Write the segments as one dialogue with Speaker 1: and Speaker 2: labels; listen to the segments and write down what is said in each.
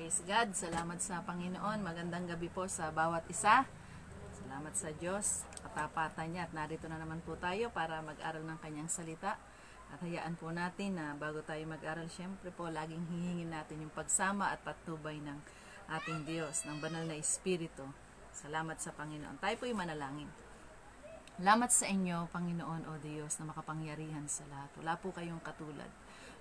Speaker 1: Praise God. Salamat sa Panginoon. Magandang gabi po sa bawat isa. Salamat sa Diyos, katapatan niya. At narito na naman po tayo para mag-aral ng kanyang salita. At hayaan po natin na bago tayo mag-aral, syempre po, laging hihingin natin yung pagsama at patnubay ng ating Diyos, ng banal na Espiritu. Salamat sa Panginoon. Tayo po yung manalangin. Salamat sa inyo, Panginoon o Diyos, na makapangyarihan sa lahat. Wala po kayong katulad.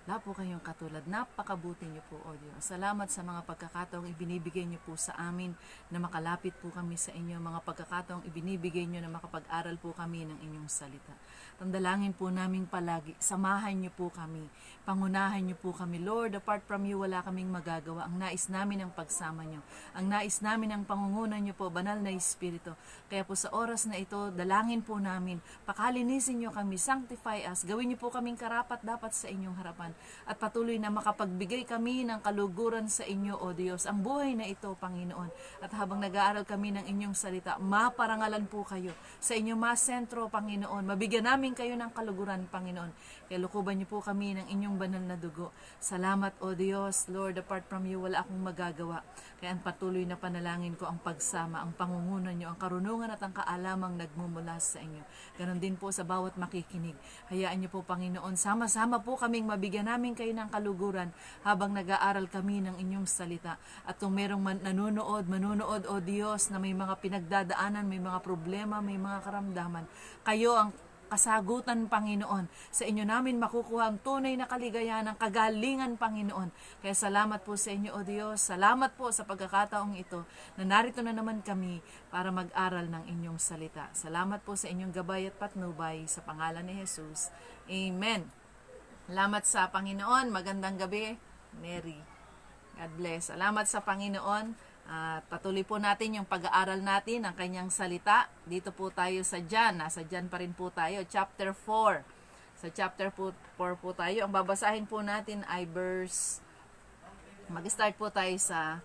Speaker 1: Wala po kayong katulad. Napakabuti niyo po, O Diyos. Salamat sa mga pagkakataong ibinibigay niyo po sa amin na makalapit po kami sa inyo. Mga pagkakataong ibinibigay niyo na makapag-aral po kami ng inyong salita. Tandalangin po namin palagi. Samahan niyo po kami. Pangunahan niyo po kami. Lord, apart from you, wala kaming magagawa. Ang nais namin ang pagsama niyo. Ang nais namin ang pangungunan niyo po, banal na Espiritu. Kaya po sa oras na ito, dalangin po namin. Pakalinisin niyo kami. Sanctify us. Gawin niyo po kaming karapat dapat sa inyong harapan. At patuloy na makapagbigay kami ng kaluguran sa inyo, O Diyos. Ang buhay na ito, Panginoon. At habang nag-aaral kami ng inyong salita, maparangalan po kayo sa inyong masentro, Panginoon. Mabigyan namin kayo ng kaluguran, Panginoon. Kaya lukuban niyo po kami ng inyong banal na dugo. Salamat, O Diyos. Lord, apart from you, wala akong magagawa. Kaya ang patuloy na panalangin ko ang pagsama, ang pangungunan niyo, ang karunungan at ang kaalamang nagmumula sa inyo. Ganon din po sa bawat makikinig. Hayaan niyo po, Panginoon, sama-sama po kaming mabigyan namin kayo ng kaluguran habang nag-aaral kami ng inyong salita. At kung merong manunood, O Diyos, na may mga pinagdadaanan, may mga problema, may mga karamdaman, kayo ang kasagutan, Panginoon. Sa inyo namin makukuha ang tunay na kaligayahan, ng kagalingan, Panginoon. Kaya salamat po sa inyo, O Diyos. Salamat po sa pagkakataong ito na narito na naman kami para mag-aral ng inyong salita. Salamat po sa inyong gabay at patnubay sa pangalan ni Jesus. Amen. Salamat sa Panginoon. Magandang gabi, Mary. God bless. Salamat sa Panginoon. At patuloy po natin yung pag-aaral natin ng kanyang salita. Dito po tayo sa John. Nasa John pa rin po tayo. Chapter 4. Sa chapter 4 po tayo. Ang babasahin po natin ay verse... Mag-start po tayo sa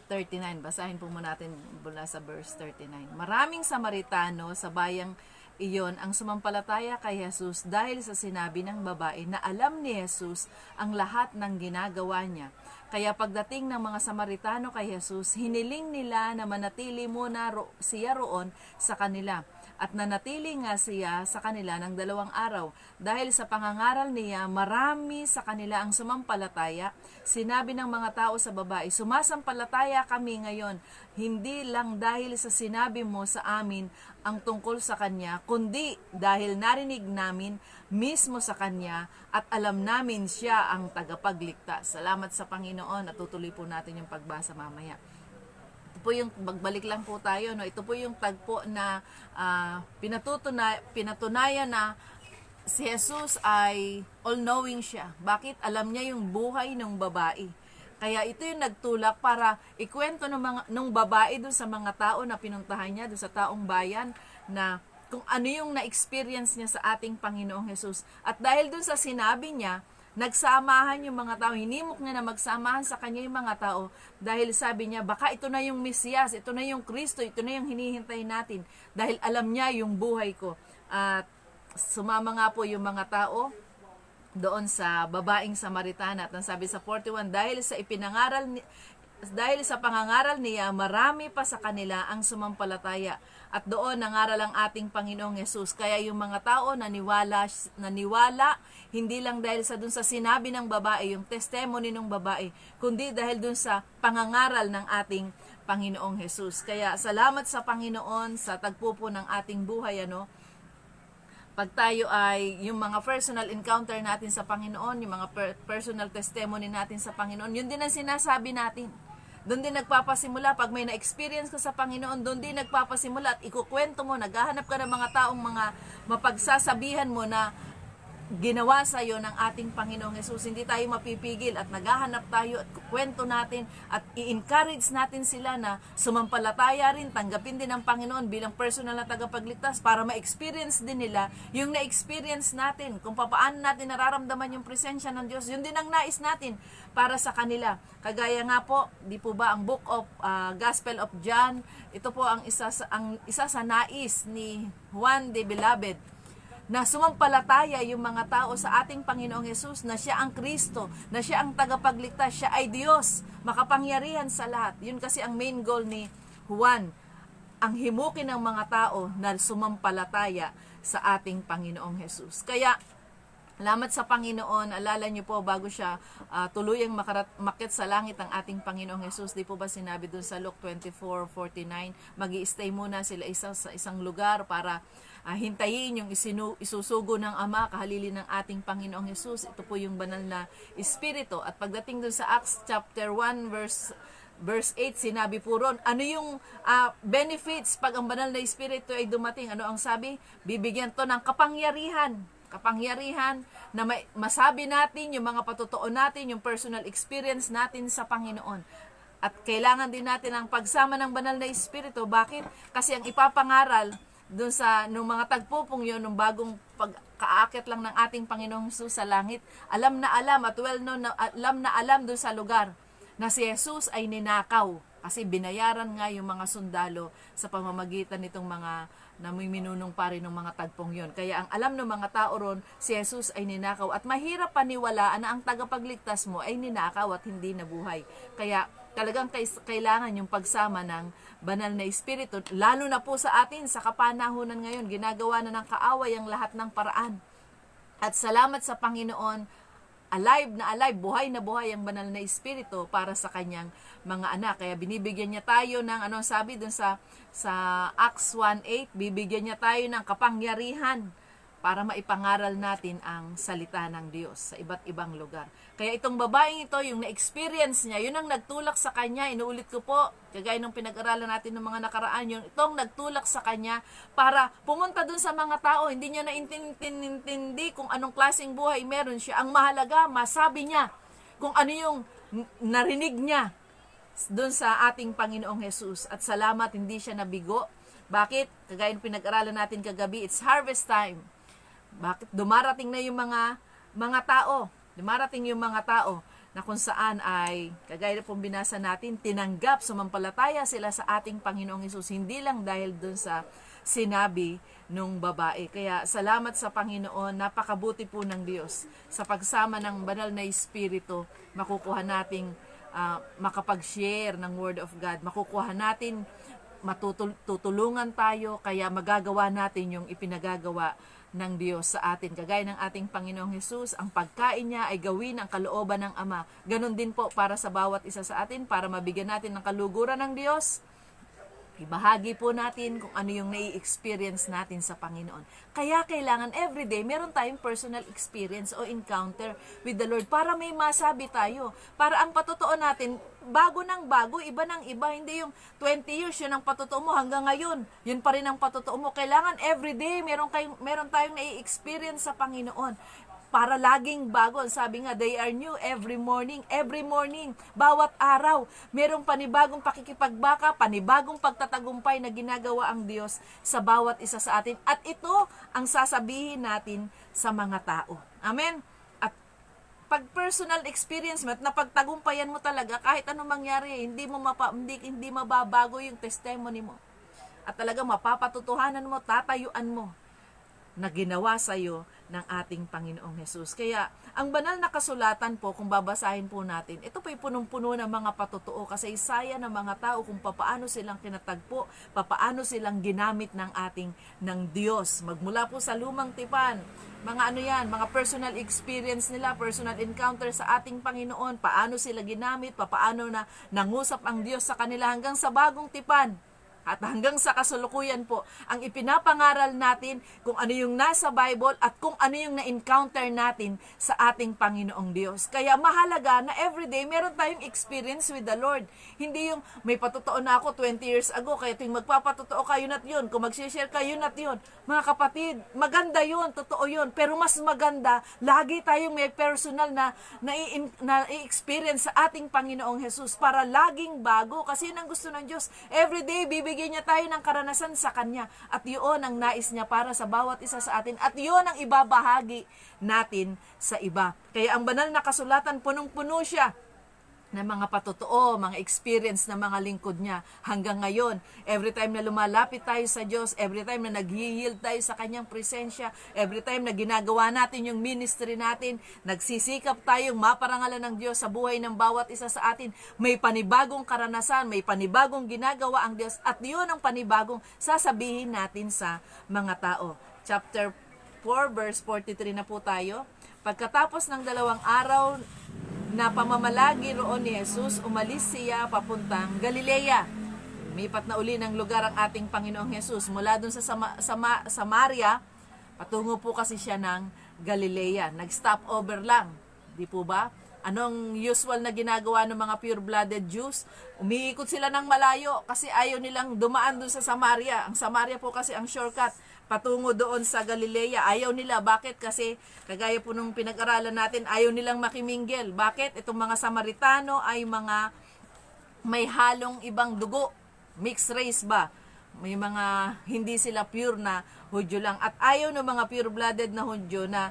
Speaker 1: 39. Basahin po muna natin mula sa verse 39. Maraming Samaritano sa bayang iyon ang sumampalataya kay Jesus dahil sa sinabi ng babae na alam ni Jesus ang lahat ng ginagawa niya. Kaya pagdating ng mga Samaritano kay Jesus, hiniling nila na manatili muna siya roon sa kanila. At nanatili nga siya sa kanila ng 2 araw. Dahil sa pangangaral niya, marami sa kanila ang sumampalataya. Sinabi ng mga tao sa babae, sumasampalataya kami ngayon, hindi lang dahil sa sinabi mo sa amin ang tungkol sa kanya, kundi dahil narinig namin mismo sa kanya at alam namin siya ang tagapagligtas. Salamat sa Panginoon at tutuloy po natin yung pagbasa mamaya. Po yung magbalik lang po tayo, no? Ito po yung tagpo na pinatunayan na si Jesus ay all-knowing siya. Bakit? Alam niya yung buhay ng babae. Kaya ito yung nagtulak para ikwento ng babae dun sa mga tao na pinuntahan niya, dun sa taong bayan, na kung ano yung na-experience niya sa ating Panginoong Jesus. At dahil dun sa sinabi niya, nagsamahan yung mga tao, hinimok niya na magsamahan sa kanya yung mga tao dahil sabi niya, baka ito na yung Mesiyas, ito na yung Kristo, ito na yung hinihintay natin dahil alam niya yung buhay ko. At sumama nga po yung mga tao doon sa babaeng Samaritana at sabi sa 41, dahil sa pangangaral niya, marami pa sa kanila ang sumampalataya. At doon nangaral ang ating Panginoong Yesus. Kaya yung mga tao naniwala, hindi lang dahil sa dun sa sinabi ng babae, yung testimony ng babae, kundi dahil dun sa pangangaral ng ating Panginoong Yesus. Kaya salamat sa Panginoon sa tagpo po ng ating buhay, pag tayo ay, yung mga personal encounter natin sa Panginoon, yung mga personal testimony natin sa Panginoon, yun din ang sinasabi natin. Doon din nagpapasimula, pag may na-experience ka sa Panginoon, doon din nagpapasimula at ikukwento mo, naghahanap ka ng mga taong mga mapagsasabihan mo na ginawa sa iyo ng ating Panginoong Hesus. Hindi tayo mapipigil at naghahanap tayo at kwento natin at i-encourage natin sila na sumampalataya rin, tanggapin din ang Panginoon bilang personal na tagapagligtas para ma-experience din nila yung na-experience natin, kung paano natin nararamdaman yung presensya ng Diyos. Yun din ang nais natin para sa kanila. Kagaya nga po, di po ba ang Book of Gospel of John, ito po ang isa sa nais ni Juan the Beloved na sumampalataya yung mga tao sa ating Panginoong Hesus na siya ang Kristo, na siya ang tagapagligtas, siya ay Diyos, makapangyarihan sa lahat. Yun kasi ang main goal ni Juan, ang himukin ng mga tao na sumampalataya sa ating Panginoong Hesus. Kaya, salamat sa Panginoon. Alala niyo po, bago siya tuluyang makit sa langit ang ating Panginoong Hesus, di po ba sinabi dun sa Luke 24:49, magi-stay muna sila sa isang lugar para hintayin yung isusugo ng Ama, kahalili ng ating Panginoong Hesus. Ito po yung banal na Espiritu. At pagdating dun sa Acts chapter 1 verse 8, sinabi po ron, ano yung benefits pag ang banal na Espiritu ay dumating? Ano ang sabi? Bibigyan to ng kapangyarihan na masabi natin yung mga patotoo natin, yung personal experience natin sa Panginoon. At kailangan din natin ang pagsama ng banal na Espiritu. Bakit? Kasi ang ipapangaral doon sa nung mga tagpupong yun, nung bagong pagkaakit lang ng ating Panginoong Jesus sa langit, alam na alam at well known na alam doon sa lugar na si Jesus ay ninakaw. Kasi binayaran nga yung mga sundalo sa pamamagitan nitong mga namiminunong pari ng mga tagpong yon. Kaya ang alam ng mga tao ron, si Jesus ay ninakaw. At mahirap paniwalaan na ang tagapagligtas mo ay ninakaw at hindi nabuhay. Kaya talagang kailangan yung pagsama ng banal na Espiritu. Lalo na po sa atin, sa kapanahunan ngayon, ginagawa na ng kaaway ang lahat ng paraan. At salamat sa Panginoon, alive na alive, buhay na buhay ang banal na Espiritu para sa kanyang mga anak. Kaya binibigyan niya tayo ng, ano sabi dun sa Acts 1:8, bibigyan niya tayo ng kapangyarihan para maipangaral natin ang salita ng Diyos sa iba't ibang lugar. Kaya itong babaeng ito, yung na-experience niya, yun ang nagtulak sa kanya. Inuulit ko po, kagaya nung pinag-aralan natin ng mga nakaraan, yung itong nagtulak sa kanya para pumunta dun sa mga tao. Hindi niya naintindi kung anong klaseng buhay meron siya. Ang mahalaga, masabi niya kung ano yung narinig niya dun sa ating Panginoong Hesus. At salamat, hindi siya nabigo. Bakit? Kagaya nung pinag-aralan natin kagabi, it's harvest time. Bakit? Dumarating na yung mga tao. Dumarating yung mga tao na kung saan ay, kagaya pong binasa natin, tinanggap, sumampalataya sila sa ating Panginoong Hesus. Hindi lang dahil dun sa sinabi nung babae. Kaya salamat sa Panginoon, napakabuti po ng Diyos. Sa pagsama ng banal na Espiritu, makukuha nating makapag-share ng Word of God. Makukuha natin, tutulungan tayo, kaya magagawa natin yung ipinagagawa ng Diyos sa atin. Kagaya ng ating Panginoong Hesus, ang pagkain niya ay gawin ang kalooban ng Ama. Ganon din po para sa bawat isa sa atin, para mabigyan natin ng kaluguran ng Diyos. Ibahagi po natin kung ano yung nai-experience natin sa Panginoon. Kaya kailangan everyday, meron tayong personal experience o encounter with the Lord para may masabi tayo. Para ang patotoo natin, bago ng bago, iba ng iba. Hindi yung 20 years, yun ang patotoo mo hanggang ngayon. Yun pa rin ang patotoo mo. Kailangan everyday, meron tayong nai-experience sa Panginoon. Para laging bago. Sabi nga, they are new every morning. Every morning, bawat araw, merong panibagong pakikipagbaka, panibagong pagtatagumpay na ginagawa ang Diyos sa bawat isa sa atin. At ito ang sasabihin natin sa mga tao. Amen? At pag personal experience mo at napagtagumpayan mo talaga, kahit anong mangyari, hindi mababago yung testimony mo. At talaga mapapatutuhanan mo, tatayuan mo na ginawa sa iyo ng ating Panginoong Hesus. Kaya, ang banal na kasulatan po, kung babasahin po natin, ito po'y punong-puno ng mga patotoo, kasaysayan ng mga tao kung papaano silang kinatagpo, papaano silang ginamit ng Diyos. Magmula po sa lumang tipan, mga personal experience nila, personal encounter sa ating Panginoon, paano sila ginamit, papaano na nangusap ang Diyos sa kanila hanggang sa bagong tipan. At hanggang sa kasulukuyan po, ang ipinapangaral natin kung ano yung nasa Bible at kung ano yung na-encounter natin sa ating Panginoong Diyos. Kaya mahalaga na everyday meron tayong experience with the Lord. Hindi yung may patotoo na ako 20 years ago, kaya tuwing magpapatotoo ka, yun at yun. Kung mag-share ka, yun at yun. Mga kapatid, maganda yun, totoo yun. Pero mas maganda, lagi tayong may personal na i-experience sa ating Panginoong Hesus para laging bago. Kasi yun ang gusto ng Diyos. Everyday, bibigyan niya tayo ng karanasan sa Kanya. At yun ang nais niya para sa bawat isa sa atin. At yun ang ibabahagi natin sa iba. Kaya ang banal na kasulatan, punong-puno siya na mga patotoo, mga experience na mga lingkod niya hanggang ngayon. Every time na lumalapit tayo sa Diyos, every time na nag-yield tayo sa Kanyang presensya, every time na ginagawa natin yung ministry natin, nagsisikap tayong maparangalan ng Diyos sa buhay ng bawat isa sa atin, may panibagong karanasan, may panibagong ginagawa ang Diyos, at yun ang panibagong sasabihin natin sa mga tao. Chapter 4, verse 43 na po tayo. Pagkatapos ng 2 araw na pamamalagi roon ni Jesus, umalis siya papuntang Galilea. Lumipat na uli ng lugar ang ating Panginoong Jesus. Mula dun sa Samaria, patungo po kasi siya ng Galilea. Nag-stop over lang. Di po ba? Anong usual na ginagawa ng mga pure-blooded Jews? Umiikot sila ng malayo kasi ayaw nilang dumaan dun sa Samaria. Ang Samaria po kasi ang shortcut patungo doon sa Galilea. Ayaw nila. Bakit? Kasi kagaya po nung pinag-aralan natin, ayaw nilang makiminggel. Bakit? Itong mga Samaritano ay mga may halong ibang dugo. Mixed race ba? May mga hindi sila pure na Hudyo lang. At ayaw ng mga pure-blooded na Hudyo na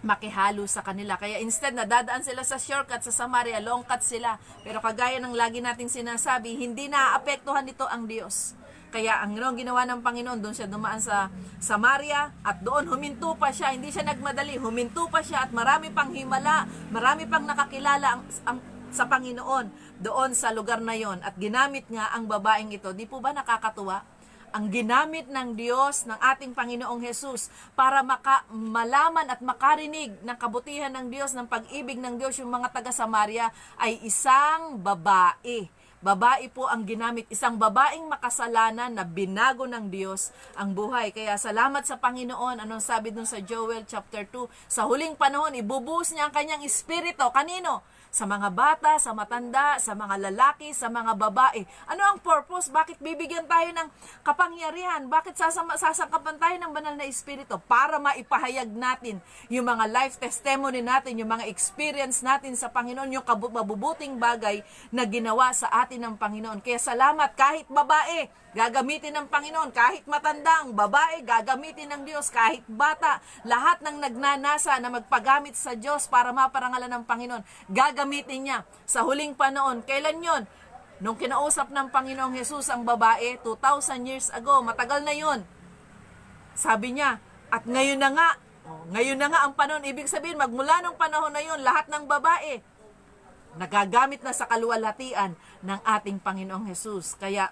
Speaker 1: makihalo sa kanila. Kaya instead na dadaan sila sa shortcut sa Samaria, long cut sila. Pero kagaya ng lagi nating sinasabi, hindi naaapektuhan nito ang Diyos. Kaya ang ginawa ng Panginoon, doon siya dumaan sa Samaria at doon huminto pa siya. Hindi siya nagmadali, huminto pa siya at marami pang himala, marami pang nakakilala sa Panginoon doon sa lugar na yon. At ginamit nga ang babaeng ito. Di po ba nakakatuwa? Ang ginamit ng Diyos, ng ating Panginoong Jesus, para malaman at makarinig ng kabutihan ng Diyos, ng pag-ibig ng Diyos, yung mga taga-Samaria, ay isang babae. Babae po ang ginamit, isang babaeng makasalanan na binago ng Diyos ang buhay. Kaya salamat sa Panginoon. Anong sabi dun sa Joel chapter 2? Sa huling panahon, ibubuhos niya ang kanyang espiritu. Kanino? Sa mga bata, sa matanda, sa mga lalaki, sa mga babae. Ano ang purpose? Bakit bibigyan tayo ng kapangyarihan? Bakit sasangkapan tayo ng banal na espiritu? Para maipahayag natin yung mga life testimony natin, yung mga experience natin sa Panginoon, yung mabubuting bagay na ginawa sa atin ng Panginoon. Kaya salamat, kahit babae, gagamitin ng Panginoon. Kahit matandang babae, gagamitin ng Diyos. Kahit bata, lahat ng nagnanasa na magpagamit sa Diyos para maparangalan ng Panginoon, gagamitin niya sa huling panahon. Kailan yon? Nung kinausap ng Panginoong Jesus ang babae, 2,000 years ago, matagal na yon. Sabi niya, at ngayon na nga ang panahon. Ibig sabihin, magmula ng panahon na yon, lahat ng babae nagagamit na sa kaluwalhatian ng ating Panginoong Jesus. Kaya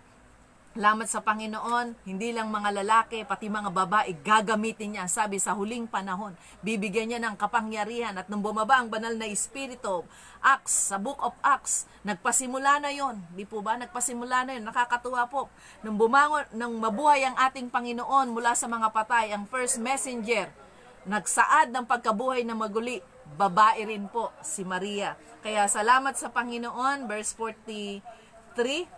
Speaker 1: salamat sa Panginoon, hindi lang mga lalaki, pati mga babae, gagamitin niya. Sabi, sa huling panahon, bibigyan niya ng kapangyarihan. At nung bumaba ang banal na espiritu, Acts, sa Book of Acts, nagpasimula na yon. Di po ba? Nagpasimula na yon. Nakakatuwa po. Nung mabuhay ang ating Panginoon mula sa mga patay, ang first messenger, nagsaad ng pagkabuhay na maguli, babae rin po, si Maria. Kaya salamat sa Panginoon, verse 43,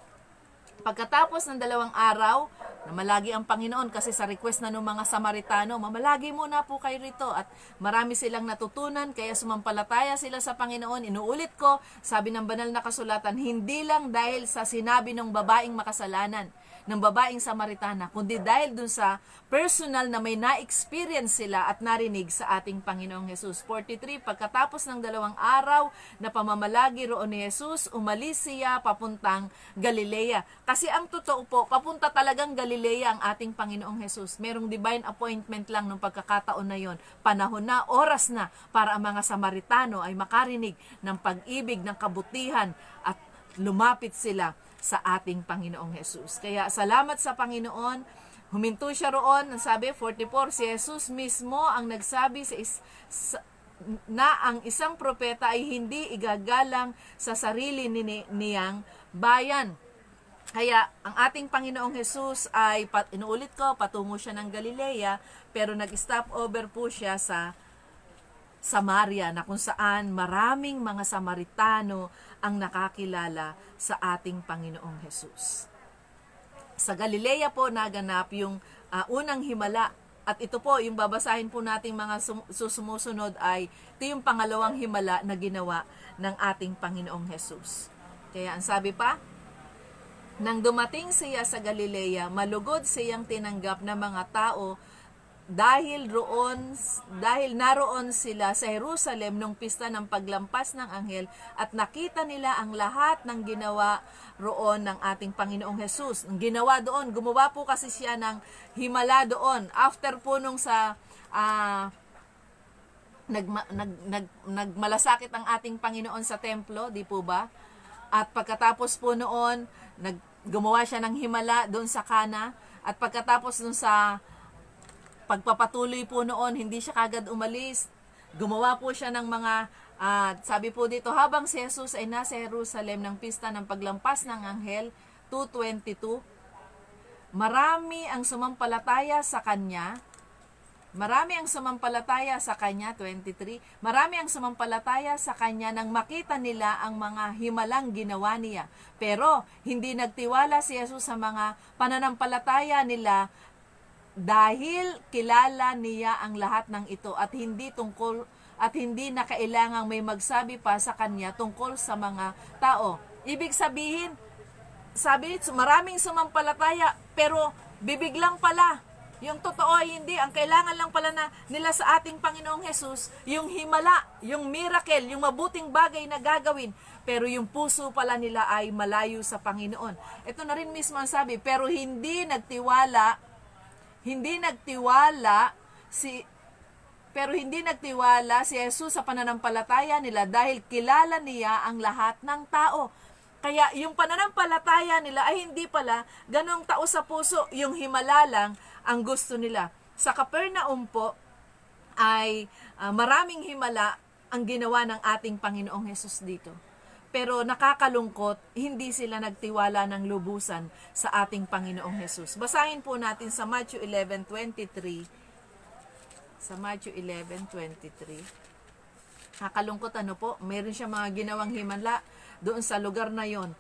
Speaker 1: pagkatapos ng 2 araw, namalagi ang Panginoon kasi sa request na ng mga Samaritano, mamalagi muna po kayo rito at marami silang natutunan kaya sumampalataya sila sa Panginoon. Inuulit ko, sabi ng banal na kasulatan, hindi lang dahil sa sinabi ng babaeng makasalanan, ng babaeng Samaritana, kundi dahil dun sa personal na may na-experience sila at narinig sa ating Panginoong Jesus. 43, pagkatapos ng 2 araw na pamamalagi roon ni Jesus, umalis siya papuntang Galilea. Kasi ang totoo po, papunta talagang Galilea ang ating Panginoong Jesus. Merong divine appointment lang nung pagkakataon na yon. Panahon na, oras na para ang mga Samaritano ay makarinig ng pag-ibig, ng kabutihan at lumapit sila sa ating Panginoong Jesus. Kaya salamat sa Panginoon. Huminto siya roon. Sabi, 44, si Jesus mismo ang nagsabi na ang isang propeta ay hindi igagalang sa sarili niyang bayan. Kaya ang ating Panginoong Jesus ay, inuulit ko, patungo siya ng Galilea, pero nag-stop over po siya sa Samaria, na kung saan maraming mga Samaritano ang nakakilala sa ating Panginoong Jesus. Sa Galilea po naganap yung unang himala. At ito po, yung babasahin po nating mga sumusunod ay ito yung pangalawang himala na ginawa ng ating Panginoong Jesus. Kaya ang sabi pa, nang dumating siya sa Galilea, malugod siyang tinanggap ng mga tao dahil naroon sila sa Jerusalem nung pista ng paglampas ng anghel at nakita nila ang lahat ng ginawa roon ng ating Panginoong Hesus. Ang ginawa doon, gumawa po kasi siya ng himala doon. After po nung sa nagmalasakit ang ating Panginoon sa templo, di po ba? At pagkatapos po noon, gumawa siya ng himala doon sa Kana. At pagkatapos doon sa pagpapatuloy po noon, hindi siya kagad umalis. Gumawa po siya ng mga, sabi po dito, habang si Jesus ay nasa Jerusalem ng pista ng paglampas ng anghel, 2:22, marami ang sumampalataya sa kanya. Marami ang sumampalataya sa kanya, 23, marami ang sumampalataya sa kanya nang makita nila ang mga himalang ginawa niya. Pero hindi nagtiwala si Jesus sa mga pananampalataya nila dahil kilala niya ang lahat ng ito at hindi na kailangang may magsabi pa sa kanya tungkol sa mga tao. Ibig sabihin, sabi nito, maraming sumampalataya pero bibig lang pala. Yung totoo ay hindi. Ang kailangan lang pala nila sa ating Panginoong Hesus, yung himala, yung miracle, yung mabuting bagay na gagawin. Pero yung puso pala nila ay malayo sa Panginoon. Ito na rin mismo ang sabi, pero hindi nagtiwala si Jesus sa pananampalataya nila dahil kilala niya ang lahat ng tao. Kaya yung pananampalataya nila ay hindi pala ganong tao sa puso, yung himala lang ang gusto nila. Sa Capernaum po ay maraming himala ang ginawa ng ating Panginoong Hesus dito. Pero nakakalungkot, hindi sila nagtiwala ng lubusan sa ating Panginoong Hesus. Basahin po natin sa Matthew 11:23. Sa Matthew 11:23. Nakakalungkot po, meron siya mga ginawang himala doon sa lugar na yon.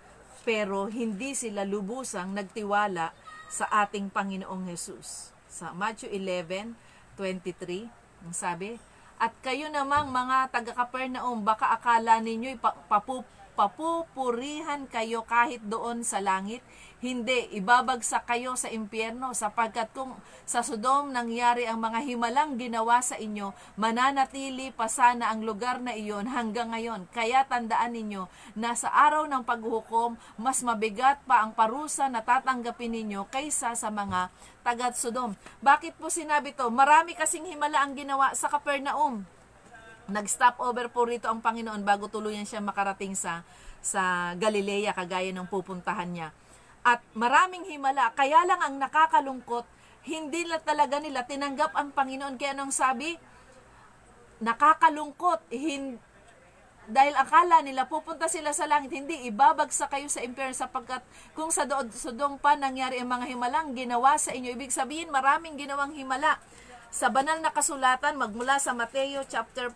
Speaker 1: Pero hindi sila lubusang nagtiwala sa ating Panginoong Hesus. Sa Matthew 11:23, ang sabi, at kayo namang mga taga-Capernaum, baka akala ninyo'y papupurihan kayo kahit doon sa langit. Hindi, ibabagsak kayo sa impyerno sapagkat kung sa Sodom nangyari ang mga himalang ginawa sa inyo, mananatili pa sana ang lugar na iyon hanggang ngayon. Kaya tandaan ninyo na sa araw ng paghuhukom, mas mabigat pa ang parusa na tatanggapin ninyo kaysa sa mga taga-Sodom. Bakit po sinabi to? Marami kasing himala ang ginawa sa Capernaum. Nag-stop over po rito ang Panginoon bago tuluyan siya makarating sa Galilea, kagaya ng pupuntahan niya. At maraming himala, kaya lang ang nakakalungkot, hindi na talaga nila tinanggap ang Panginoon. Kaya anong sabi? Nakakalungkot, dahil akala nila pupunta sila sa langit, hindi, ibabagsak kayo sa impyerno sapagkat kung sa Sodom pa nangyari ang mga himalang ginawa sa inyo. Ibig sabihin, maraming ginawang himala. Sa banal na kasulatan, magmula sa Mateo chapter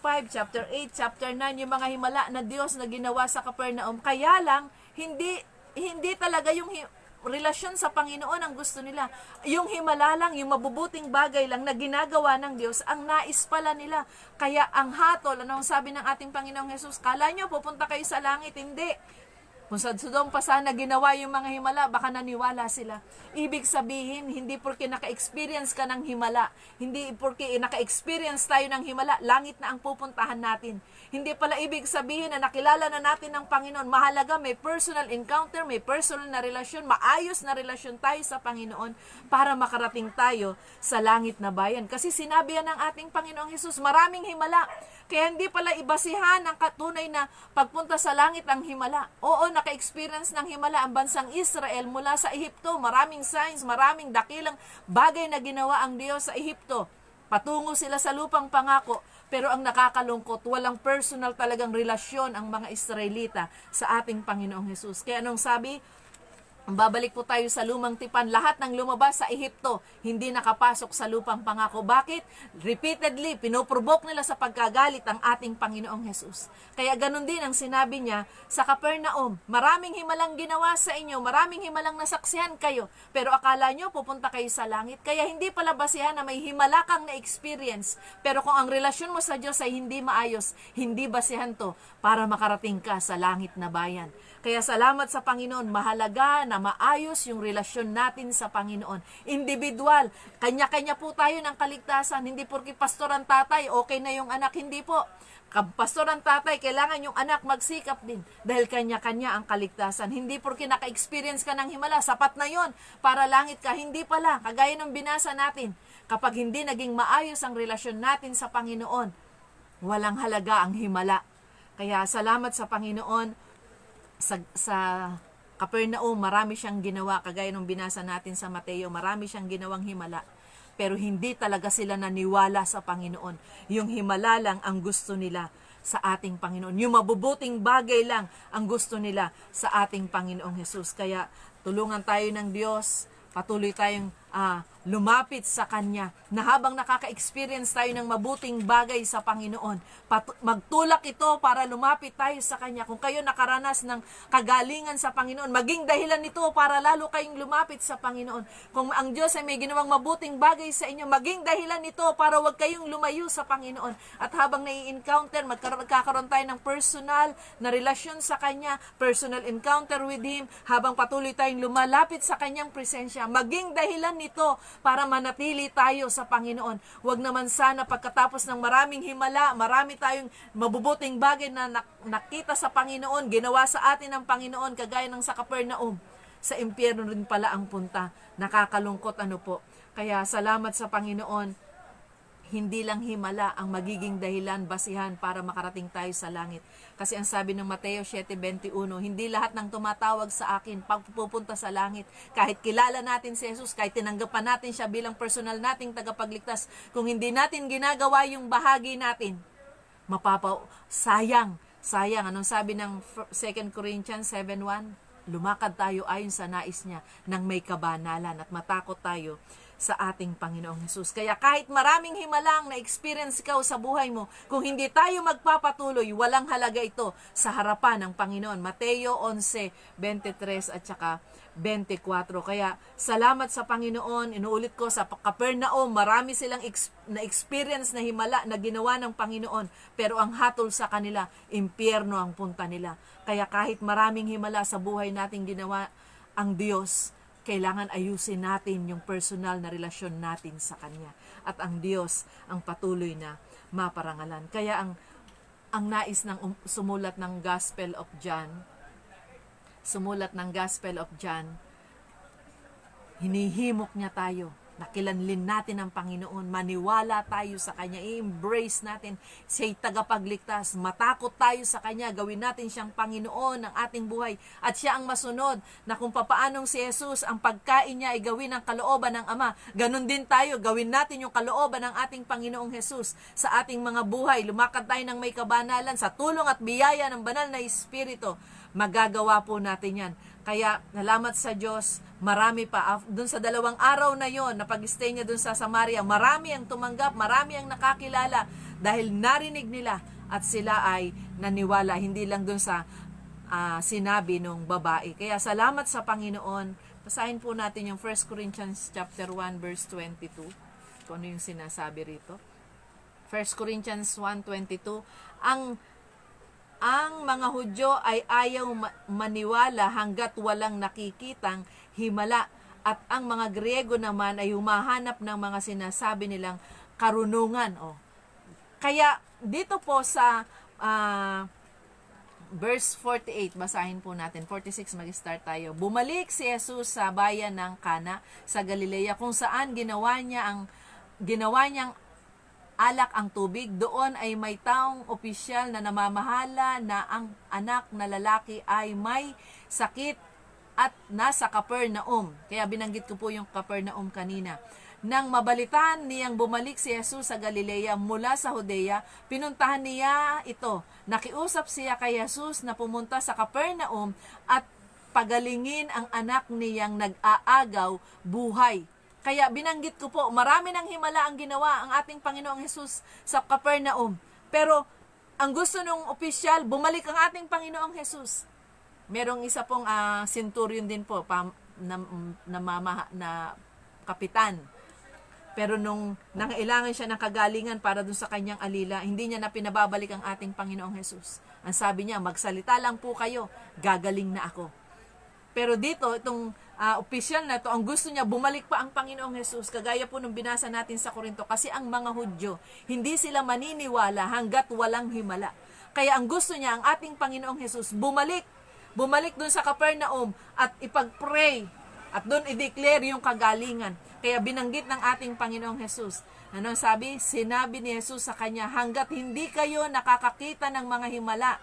Speaker 1: 5, chapter 8, chapter 9, yung mga himala na Diyos na ginawa sa Capernaum. Kaya lang, hindi talaga yung relasyon sa Panginoon ang gusto nila. Yung himala lang, yung mabubuting bagay lang na ginagawa ng Diyos, ang nais pala nila. Kaya ang hatol, anong sabi ng ating Panginoong Hesus, kala nyo pupunta kayo sa langit? Hindi. Kung sa Sodom pa sana ginawa yung mga himala, baka naniwala sila. Ibig sabihin, hindi porque naka-experience ka ng himala, hindi porque naka-experience tayo ng himala, langit na ang pupuntahan natin. Hindi pala ibig sabihin na nakilala na natin ng Panginoon. Mahalaga, may personal encounter, may personal na relasyon, maayos na relasyon tayo sa Panginoon para makarating tayo sa langit na bayan. Kasi sinabi yan ng ating Panginoong Hesus, maraming himala. Kaya hindi pala ibasihan ng katunay na pagpunta sa langit ang himala. Oo, naka-experience ng himala ang bansang Israel mula sa Ehipto. Maraming signs, maraming dakilang bagay na ginawa ang Diyos sa Ehipto. Patungo sila sa lupang pangako. Pero ang nakakalungkot, walang personal talagang relasyon ang mga Israelita sa ating Panginoong Hesus. Kaya anong sabi? Babalik po tayo sa lumang tipan. Lahat ng lumabas sa Ehipto, hindi nakapasok sa lupang pangako. Bakit? Repeatedly, pinoprovoke nila sa pagkagalit ang ating Panginoong Hesus. Kaya ganun din ang sinabi niya sa Capernaum. Maraming himalang ginawa sa inyo, maraming himalang nasaksihan kayo, pero akala nyo pupunta kayo sa langit. Kaya hindi pala basihan na may himala kang na-experience. Pero kung ang relasyon mo sa Diyos ay hindi maayos, hindi basihan to para makarating ka sa langit na bayan. Kaya salamat sa Panginoon, mahalaga na na maayos yung relasyon natin sa Panginoon. Individual, kanya-kanya po tayo ng kaligtasan. Hindi porke pastor ang tatay, okay na yung anak. Hindi po. Pastor ang tatay, kailangan yung anak magsikap din. Dahil kanya-kanya ang kaligtasan. Hindi porke naka-experience ka ng himala, sapat na yon para langit ka. Hindi pala. Kagaya ng binasa natin. Kapag hindi naging maayos ang relasyon natin sa Panginoon, walang halaga ang himala. Kaya salamat sa Panginoon. Sa Capernaum, marami siyang ginawa, kagaya nung binasa natin sa Mateo, marami siyang ginawang himala. Pero hindi talaga sila naniwala sa Panginoon. Yung himala lang ang gusto nila sa ating Panginoon. Yung mabubuting bagay lang ang gusto nila sa ating Panginoong Jesus. Kaya tulungan tayo ng Diyos, patuloy tayong lumapit sa Kanya, na habang nakaka-experience tayo ng mabuting bagay sa Panginoon, magtulak ito para lumapit tayo sa Kanya. Kung kayo nakaranas ng kagalingan sa Panginoon, maging dahilan nito para lalo kayong lumapit sa Panginoon. Kung ang Diyos ay may ginawang mabuting bagay sa inyo, maging dahilan nito para wag kayong lumayo sa Panginoon. At habang nai-encounter, magkakaroon tayo ng personal na relasyon sa Kanya, personal encounter with Him, habang patuloy tayong lumalapit sa Kanyang presensya, maging dahilan nito para manatili tayo sa Panginoon. Huwag naman sana pagkatapos ng maraming himala, marami tayong mabubuting bagay na nakita sa Panginoon, ginawa sa atin ng Panginoon, kagaya ng sa Capernaum, sa impyerno rin pala ang punta. Nakakalungkot po. Kaya salamat sa Panginoon, hindi lang himala ang magiging dahilan, basihan para makarating tayo sa langit. Kasi ang sabi ng Mateo 7:21, hindi lahat ng tumatawag sa akin pagpupunta sa langit. Kahit kilala natin si Jesus, kahit tinanggapan natin siya bilang personal nating tagapagligtas, kung hindi natin ginagawa yung bahagi natin, sayang. Anong sabi ng 2 Corinthians 7:1? Lumakad tayo ayon sa nais niya nang may kabanalan at matakot tayo sa ating Panginoong Jesus. Kaya kahit maraming himalang na-experience ikaw sa buhay mo, kung hindi tayo magpapatuloy, walang halaga ito sa harapan ng Panginoon. Mateo 11:23 at saka 24. Kaya salamat sa Panginoon. Inuulit ko, sa Capernaum, marami silang na-experience na himala na ginawa ng Panginoon. Pero ang hatol sa kanila, impyerno ang punta nila. Kaya kahit maraming himala sa buhay nating ginawa ang Diyos, kailangan ayusin natin yung personal na relasyon natin sa Kanya. At ang Diyos ang patuloy na maparangalan. Kaya ang nais ng sumulat ng Gospel of John, hinihimok niya tayo. Nakilanlin natin ang Panginoon, maniwala tayo sa Kanya, i-embrace natin siya'y tagapagligtas, matakot tayo sa Kanya, gawin natin siyang Panginoon ng ating buhay, at siya ang masunod, na kung papaanong si Jesus, ang pagkain niya ay gawin ang kalooban ng Ama, ganun din tayo, gawin natin yung kalooban ng ating Panginoong Jesus sa ating mga buhay, lumakad tayo ng may kabanalan, sa tulong at biyaya ng banal na Espiritu, magagawa po natin yan. Kaya, salamat sa Diyos, marami pa. Doon sa 2 araw na yon, na pag-stay niya doon sa Samaria, marami ang tumanggap, marami ang nakakilala dahil narinig nila at sila ay naniwala, hindi lang doon sa sinabi ng babae. Kaya salamat sa Panginoon. Basahin po natin yung 1 Corinthians chapter 1 verse 22. Kung ano yung sinasabi rito. 1 Corinthians 1:22. Ang mga Hudyo ay ayaw maniwala hanggat walang nakikitang himala, at ang mga Griego naman ay humahanap ng mga sinasabi nilang karunungan. Kaya dito po sa verse 48, basahin po natin, 46 mag-start tayo. Bumalik si Jesus sa bayan ng Cana sa Galilea, kung saan ginawa niyang alak ang tubig. Doon ay may taong opisyal na namamahala na ang anak na lalaki ay may sakit at nasa Capernaum. Kaya binanggit ko po yung Capernaum kanina. Nang mabalitaan niyang bumalik si Jesus sa Galilea mula sa Judea, pinuntahan niya ito. Nakiusap siya kay Jesus na pumunta sa Capernaum at pagalingin ang anak niyang nag-aagaw buhay. Kaya binanggit ko po, marami ng himala ang ginawa ang ating Panginoong Jesus sa Capernaum. Pero ang gusto ng opisyal, bumalik ang ating Panginoong Jesus. Merong isa pong centurion din po, na kapitan. Pero nung nangailangan siya ng kagalingan para dun sa kanyang alila, hindi niya na pinababalik ang ating Panginoong Jesus. Ang sabi niya, magsalita lang po kayo, gagaling na ako. Pero dito, itong opisyal na to, ang gusto niya, bumalik pa ang Panginoong Hesus, kagaya po nung binasa natin sa Korinto, kasi ang mga Hudyo, hindi sila maniniwala hanggat walang himala. Kaya ang gusto niya, ang ating Panginoong Hesus, bumalik dun sa Capernaum at ipag-pray at dun i-declare yung kagalingan. Kaya binanggit ng ating Panginoong Hesus. Ano sabi? Sinabi ni Hesus sa kanya, hanggat hindi kayo nakakakita ng mga himala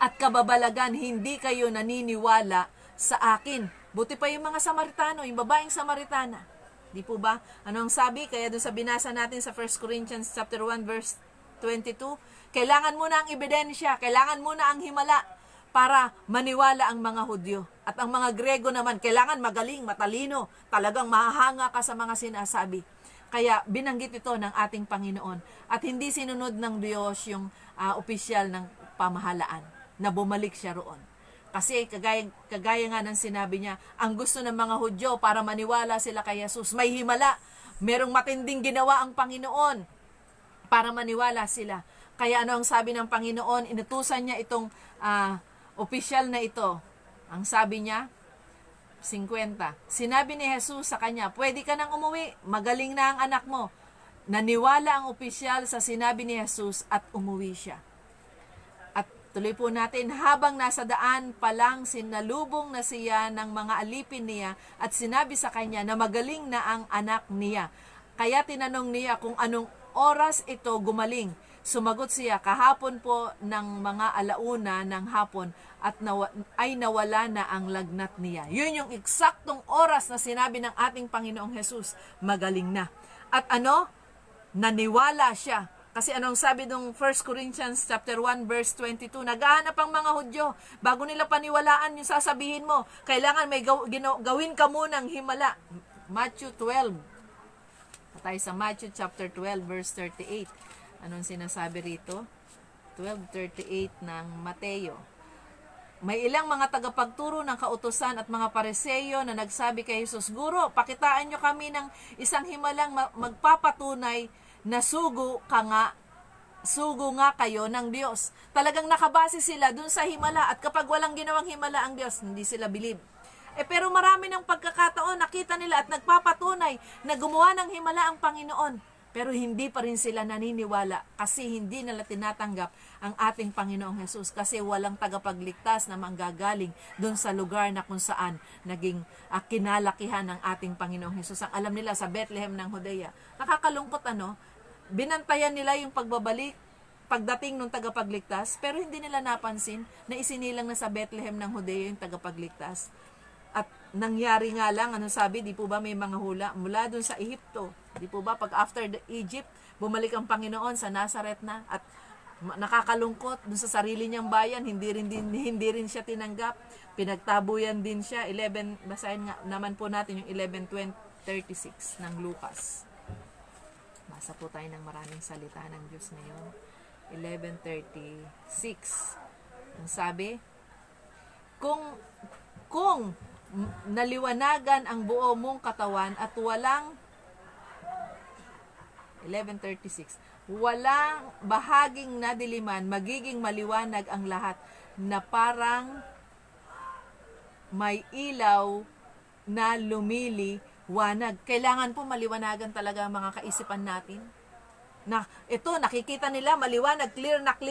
Speaker 1: at kababalagan, hindi kayo naniniwala sa akin. Buti pa yung mga Samaritano, yung babaeng Samaritana. Di po ba? Ano ang sabi? Kaya doon sa binasa natin sa 1 Corinthians chapter 1 verse 22, kailangan muna ang ebidensya, kailangan muna ang himala para maniwala ang mga Hudyo. At ang mga Grego naman, kailangan magaling, matalino, talagang mahahanga ka sa mga sinasabi. Kaya binanggit ito ng ating Panginoon. At hindi sinunod ng Diyos yung opisyal ng pamahalaan na bumalik siya roon. Kasi kagaya nga ng sinabi niya, ang gusto ng mga Hudyo para maniwala sila kay Jesus, may himala, merong matinding ginawa ang Panginoon para maniwala sila. Kaya ano ang sabi ng Panginoon? Inutusan niya itong opisyal na ito. Ang sabi niya, 50. Sinabi ni Jesus sa kanya, pwede ka nang umuwi, magaling na ang anak mo. Naniwala ang opisyal sa sinabi ni Jesus at umuwi siya. At tuloy po natin, habang nasa daan pa lang, sinalubong na siya ng mga alipin niya at sinabi sa kanya na magaling na ang anak niya. Kaya tinanong niya kung anong oras ito gumaling. Sumagot siya, kahapon po ng mga alauna ng hapon at ay nawala na ang lagnat niya. Yun yung eksaktong oras na sinabi ng ating Panginoong Jesus, magaling na. At naniwala siya. Kasi anong sabi ng 1 Corinthians chapter 1 verse 22, naghahanap ang mga Hudyo, bago nila paniwalaan yung sasabihin mo, kailangan may gawin ka munang himala. Matthew 12. Tayo sa Matthew chapter 12 verse 38. Anong sinasabi rito? 12:38 ng Mateo. May ilang mga tagapagturo ng kautusan at mga Pariseo na nagsabi kay Jesus, Guro, pakitaan nyo kami ng isang himalang magpapatunay na sugo nga kayo ng Diyos. Talagang nakabase sila dun sa himala at kapag walang ginawang himala ang Diyos, hindi sila believe. Pero marami ng pagkakataon, nakita nila at nagpapatunay na gumawa ng himala ang Panginoon. Pero hindi pa rin sila naniniwala kasi hindi nila tinatanggap ang ating Panginoong Hesus kasi walang tagapagligtas na manggagaling doon sa lugar na kung saan naging kinalakihan ng ating Panginoong Hesus. Ang alam nila sa Bethlehem ng Judea. Nakakalungkot binantayan nila yung pagdating ng tagapagligtas pero hindi nila napansin na isinilang na sa Bethlehem ng Judea yung tagapagligtas. At nangyari nga lang, sabi, di po ba may mga hula mula dun sa Ehipto. Di po ba pag after the Egypt, bumalik ang Panginoon sa Nazareth na at nakakalungkot dun sa sarili niyang bayan, hindi rin siya tinanggap. Pinagtabuyan din siya. 11, basahin nga naman po natin yung 11:36 ng Lucas. Basa po tayo ng maraming salita ng Diyos ngayon. 11:36. Ang sabi, kung naliwanagan ang buo mong katawan at walang 11:36, walang bahaging nadiliman, magiging maliwanag ang lahat na parang may ilaw na lumiliwanag. Kailangan po maliwanagan talaga ang mga kaisipan natin. Na ito, nakikita nila maliwanag, clear na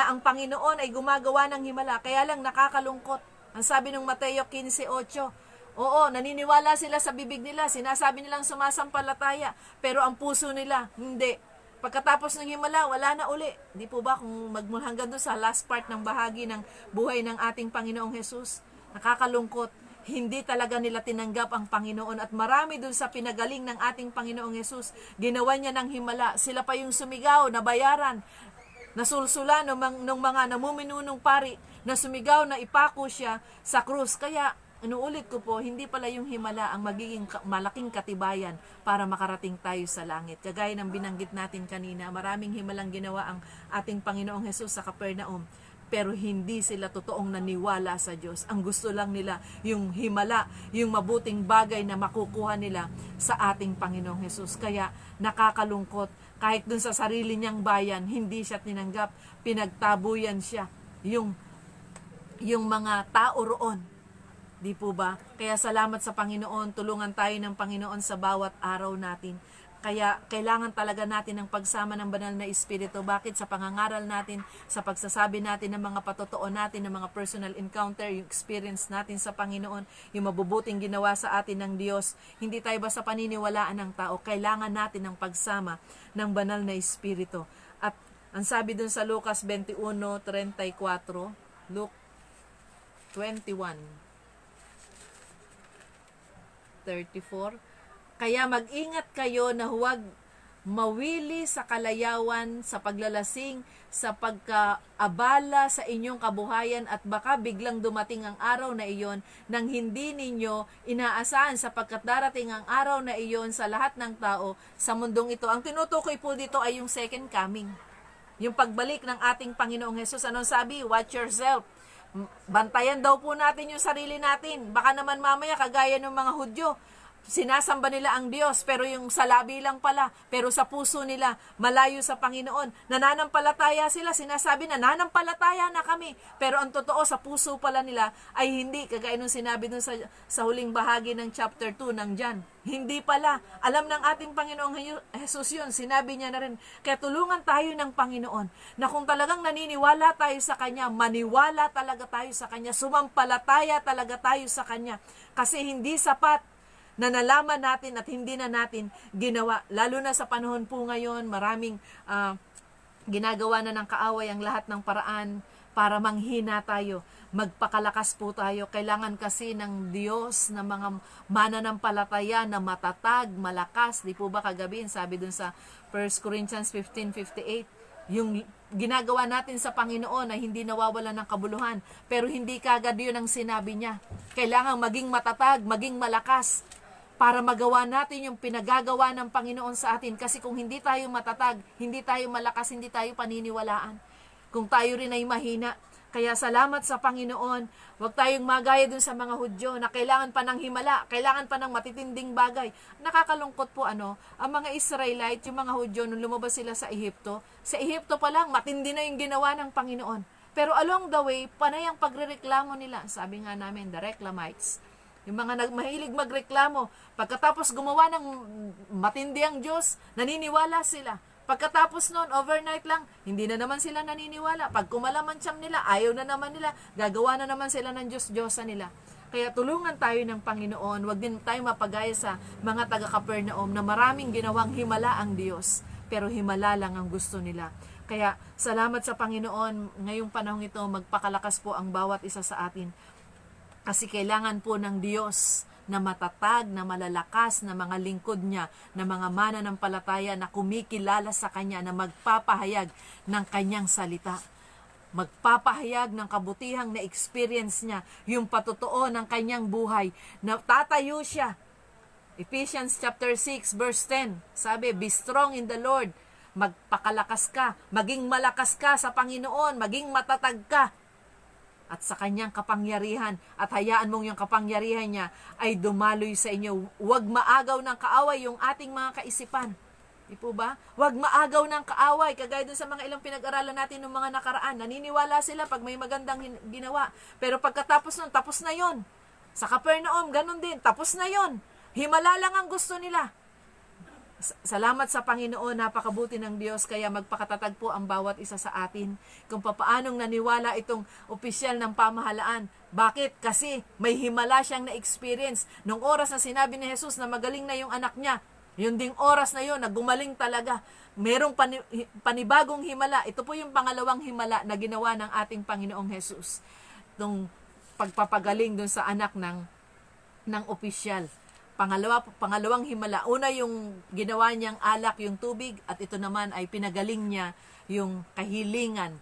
Speaker 1: ang Panginoon ay gumagawa ng himala. Kaya lang nakakalungkot. Ang sabi ng Mateo 15:8, oo, naniniwala sila sa bibig nila, sinasabi nilang sumasampalataya, pero ang puso nila, hindi. Pagkatapos ng himala, wala na uli. Di po ba kung hanggang doon sa last part ng bahagi ng buhay ng ating Panginoong Hesus, nakakalungkot, hindi talaga nila tinanggap ang Panginoon at marami doon sa pinagaling ng ating Panginoong Hesus, ginawa niya ng himala, sila pa yung sumigaw, nabayaran, nasulsula ng mga namuminunong pari, na sumigaw na ipako siya sa krus. Kaya, inuulit ko po, hindi pala yung himala ang magiging malaking katibayan para makarating tayo sa langit. Kagaya ng binanggit natin kanina, maraming himalang ginawa ang ating Panginoong Hesus sa Capernaum. Pero hindi sila totoong naniwala sa Diyos. Ang gusto lang nila, yung himala, yung mabuting bagay na makukuha nila sa ating Panginoong Hesus. Kaya nakakalungkot, kahit dun sa sarili niyang bayan, hindi siya tinanggap, pinagtabuyan siya. Yung mga tao roon, Di po ba? Kaya salamat sa Panginoon, tulungan tayo ng Panginoon sa bawat araw natin. Kaya kailangan talaga natin ng pagsama ng banal na Espiritu. Bakit? Sa pangangaral natin, sa pagsasabi natin ng mga patotoo natin, ng mga personal encounter, yung experience natin sa Panginoon, yung mabubuting ginawa sa atin ng Diyos. Hindi tayo basta paniniwalaan ng tao. Kailangan natin ng pagsama ng banal na Espiritu. At ang sabi dun sa Lucas 21:34, Luke 21:34, kaya mag-ingat kayo na huwag mawili sa kalayawan, sa paglalasing, sa pagkaabala sa inyong kabuhayan at baka biglang dumating ang araw na iyon nang hindi ninyo inaasahan sapagkat darating ang araw na iyon sa lahat ng tao sa mundong ito. Ang tinutukoy po dito ay yung second coming. Yung pagbalik ng ating Panginoong Hesus. Anong sabi? Watch yourself. Bantayan daw po natin yung sarili natin. Baka naman mamaya kagaya ng mga Hudyo, sinasamba nila ang Diyos, pero yung sa labi lang pala, pero sa puso nila, malayo sa Panginoon. Nananampalataya sila, sinasabi na nananampalataya na kami, pero ang totoo sa puso pala nila ay hindi, kagaya nung sinabi dun sa huling bahagi ng chapter 2 ng John. Hindi pala. Alam ng ating Panginoong Jesus yun, sinabi niya na rin. Kaya tulungan tayo ng Panginoon na kung talagang naniniwala tayo sa Kanya, maniwala talaga tayo sa Kanya, sumampalataya talaga tayo sa Kanya. Kasi hindi sapat na nalaman natin at hindi na natin ginawa. Lalo na sa panahon po ngayon, maraming ginagawa na ng kaaway ang lahat ng paraan para manghina tayo. Magpakalakas po tayo. Kailangan kasi ng Diyos na mga mananampalataya na matatag, malakas. Di po ba kagabi, sabi dun sa 1 Corinthians 15:58, yung ginagawa natin sa Panginoon na hindi nawawala ng kabuluhan. Pero hindi kagad yun ang sinabi niya. Kailangan maging matatag, maging malakas para magawa natin yung pinagagawa ng Panginoon sa atin. Kasi kung hindi tayo matatag, hindi tayo malakas, hindi tayo paniniwalaan. Kung tayo rin ay mahina. Kaya salamat sa Panginoon. Huwag tayong magaya dun sa mga Hudyo na kailangan pa ng himala, kailangan pa ng matitinding bagay. Nakakalungkot po ang mga Israelite, yung mga Hudyo, nung lumabas sila sa Ehipto pa lang, matindi na yung ginawa ng Panginoon. Pero along the way, panay ang pagrereklamo nila. Sabi nga namin, the reclamites. Yung mga mahilig magreklamo, pagkatapos gumawa ng matindi ang Diyos, naniniwala sila. Pagkatapos noon, overnight lang, hindi na naman sila naniniwala. Pag kumalaman siyam nila, ayaw na naman nila, gagawa na naman sila ng Diyos-Diyosa nila. Kaya tulungan tayo ng Panginoon, wag din tayo mapagaya sa mga taga-Capernaum na maraming ginawang himala ang Diyos, pero himala lang ang gusto nila. Kaya salamat sa Panginoon, ngayong panahon ito, magpakalakas po ang bawat isa sa atin. Kasi kailangan po ng Diyos na matatag, na malalakas, na mga lingkod niya, na mga mananampalataya na kumikilala sa Kanya, na magpapahayag ng Kanyang salita. Magpapahayag ng kabutihang na experience niya, yung patotoo ng Kanyang buhay, na tatayo siya. Ephesians chapter 6 verse 10, sabi, be strong in the Lord. Magpakalakas ka, maging malakas ka sa Panginoon, maging matatag ka at sa Kanyang kapangyarihan, at hayaan mong yung kapangyarihan niya ay dumaloy sa inyo. Huwag maagaw ng kaaway yung ating mga kaisipan. Di po ba? Huwag maagaw ng kaaway. Kagaya dun sa mga ilang pinag-aralan natin ng mga nakaraan. Naniniwala sila pag may magandang ginawa. Pero pagkatapos nun, tapos na yon. Sa Capernaum, ganun din. Tapos na yon. Himala lang ang gusto nila. Salamat sa Panginoon, napakabuti ng Diyos, kaya magpakatatag po ang bawat isa sa atin kung papaanong naniwala itong opisyal ng pamahalaan. Bakit? Kasi may himala siyang na-experience. Nung oras na sinabi ni Jesus na magaling na yung anak niya, yun ding oras na yun, na gumaling talaga. Merong panibagong himala. Ito po yung pangalawang himala na ginawa ng ating Panginoong Jesus. Itong pagpapagaling dun sa anak ng opisyal. Pangalawang himala. Una yung ginawa niyang alak yung tubig, at ito naman ay pinagaling niya yung kahilingan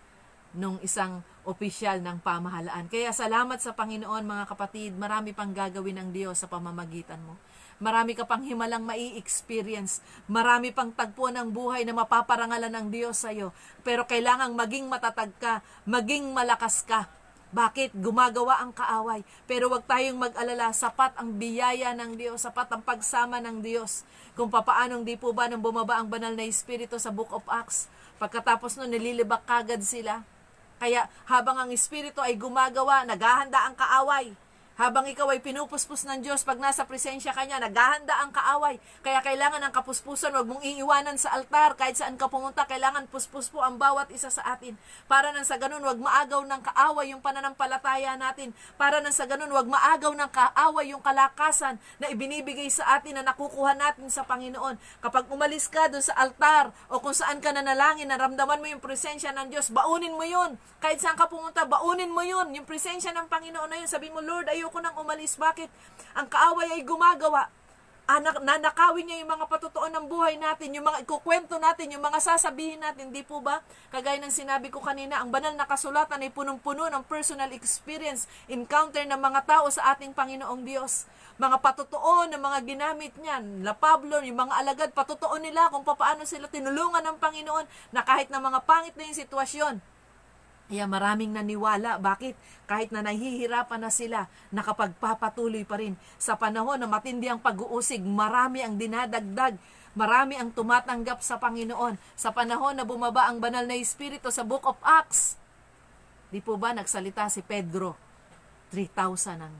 Speaker 1: ng isang opisyal ng pamahalaan. Kaya salamat sa Panginoon mga kapatid, marami pang gagawin ng Diyos sa pamamagitan mo. Marami ka pang himalang mai-experience. Marami pang tagpo ng buhay na mapaparangalan ng Diyos sa iyo. Pero kailangang maging matatag ka, maging malakas ka. Bakit? Gumagawa ang kaaway. Pero wag tayong mag-alala, sapat ang biyaya ng Diyos, sapat ang pagsama ng Diyos. Kung papaanong di po ba nang bumaba ang banal na Espiritu sa Book of Acts, pagkatapos nun nililibak kagad sila. Kaya habang ang Espiritu ay gumagawa, naghahanda ang kaaway. Habang ikaw ay pinupuspos ng Diyos, pag nasa presensya ka niya, naghahanda ang kaaway. Kaya kailangan ng kapuspusan, huwag mong iiwanan sa altar. Kahit saan ka pumunta, kailangan puspos po ang bawat isa sa atin. Para nang sa ganun, huwag maagaw ng kaaway yung pananampalataya natin. Para nang sa ganun, huwag maagaw ng kaaway yung kalakasan na ibinibigay sa atin na nakukuha natin sa Panginoon. Kapag umalis ka dun sa altar o kung saan ka nanalangin, naramdaman mo yung presensya ng Diyos, baunin mo yun. Kahit saan ka pumunta, baunin mo yun. Yung presensya ng Panginoon na yun. Sabi mo, Lord, ayoko nang umalis. Bakit? Ang kaaway ay gumagawa. Nanakawin niya yung mga patutuon ng buhay natin, yung mga ikukwento natin, yung mga sasabihin natin, di po ba? Kagaya ng sinabi ko kanina, ang banal na kasulatan ay punong-puno ng personal experience, encounter ng mga tao sa ating Panginoong Diyos. Mga patutuon ng mga ginamit niyan, La Pablo, yung mga alagad, patutuon nila kung paano sila tinulungan ng Panginoon na kahit na mga pangit na yung sitwasyon, kaya maraming naniwala. Bakit? Kahit na nahihirapan na sila, nakapagpapatuloy pa rin. Sa panahon na matindi ang pag-uusig, marami ang dinadagdag. Marami ang tumatanggap sa Panginoon. Sa panahon na bumaba ang banal na Espiritu sa Book of Acts, di po ba nagsalita si Pedro? 3,000 ang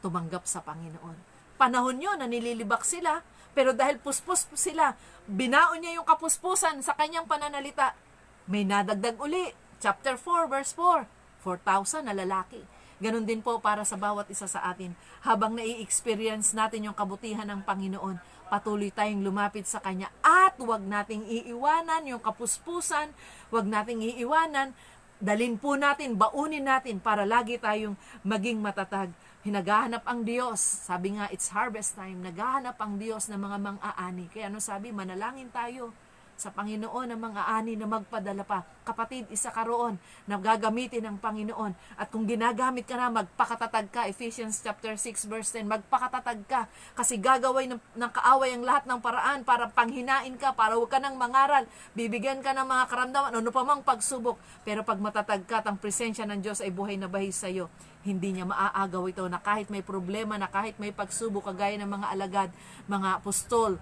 Speaker 1: tumanggap sa Panginoon. Panahon yun na nililibak sila, pero dahil puspos sila, binaon niya yung kapuspusan sa kanyang pananalita. May nadagdag uli. Chapter 4, verse 4, 4,000 na lalaki. Ganon din po para sa bawat isa sa atin. Habang nai-experience natin yung kabutihan ng Panginoon, patuloy tayong lumapit sa Kanya at huwag nating iiwanan yung kapuspusan, huwag nating iiwanan, dalin po natin, baunin natin para lagi tayong maging matatag. Naghahanap ang Diyos. Sabi nga, it's harvest time. Naghahanap ang Diyos ng mga mang-aani. Kaya ano sabi, manalangin tayo sa Panginoon ng mga ani na magpadala pa. Kapatid, isa ka roon na gagamitin ng Panginoon. At kung ginagamit ka na, magpakatatag ka. Ephesians chapter 6 verse 10, magpakatatag ka. Kasi gagaway ng kaaway ang lahat ng paraan para panghinain ka, para huwag ka nang mangaral. Bibigyan ka ng mga karamdaman, ano pa mang pagsubok. Pero pag matatag ka at ang presensya ng Diyos ay buhay na bahis sa iyo, hindi niya maaagaw ito na kahit may problema, na kahit may pagsubok, kagaya ng mga alagad, mga apostol,